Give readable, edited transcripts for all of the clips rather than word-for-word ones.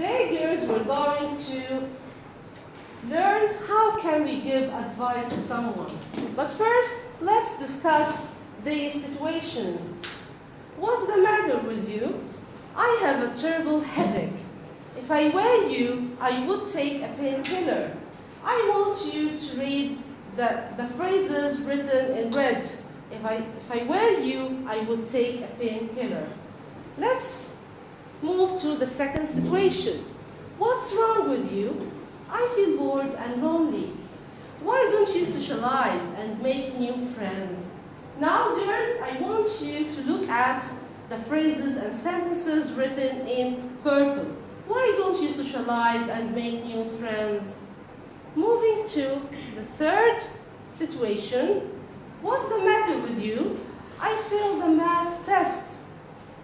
Today, girls, we're going to learn how can we give advice to someone. But first, let's discuss these situations. What's the matter with you? I have a terrible headache. If I were you, I would take a painkiller. I want you to read the phrases written in red. If I were you, I would take a painkiller. Let's move to the second situation. What's wrong with you? I feel bored and lonely. Why don't you socialize and make new friends? Now, girls, I want you to look at the phrases and sentences written in purple. Why don't you socialize and make new friends? Moving to the third situation. What's the matter with you? I failed the math test.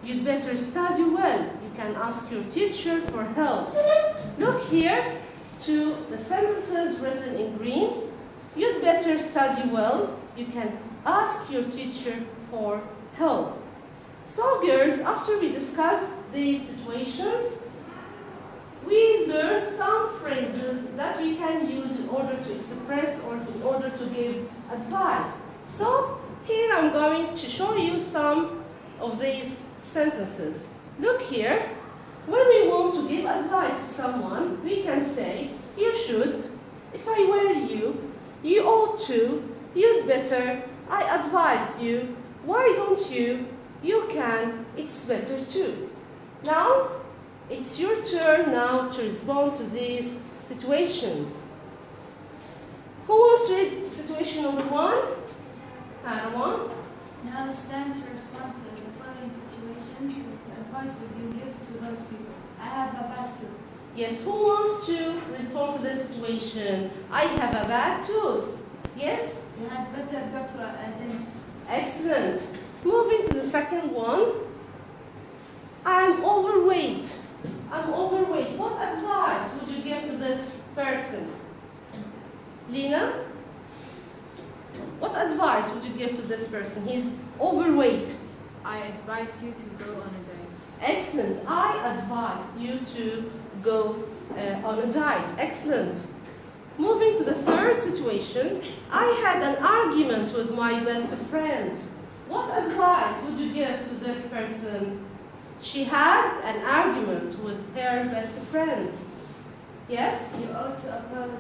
You'd better study well. You can ask your teacher for help. Look here to the sentences written in green. You'd better study well. You can ask your teacher for help. So, girls, after we discussed these situations, we learned some phrases that we can use in order to express or in order to give advice. So, here I'm going to show you some of these sentences. Look here. When we want to give advice to someone, we can say, you should, if I were you, you ought to, you'd better, I advise you, why don't you, you can, it's better too. Now, it's your turn now to respond to these situations. Who wants to read situation number one? One. Now it's time to respond to the following situations. What advice would you give to those people? I have a bad tooth. Yes, who wants to respond to this situation? I have a bad tooth. Yes? You had better go to a dentist. Excellent. Moving to the second one. I'm overweight. I'm overweight. What advice would you give to this person? Lena? What advice would you give to this person? He's overweight. I advise you to go on a diet. Excellent. I advise you to go on a diet. Excellent. Moving to the third situation. I had an argument with my best friend. What advice would you give to this person? She had an argument with her best friend. Yes? You ought to apologize.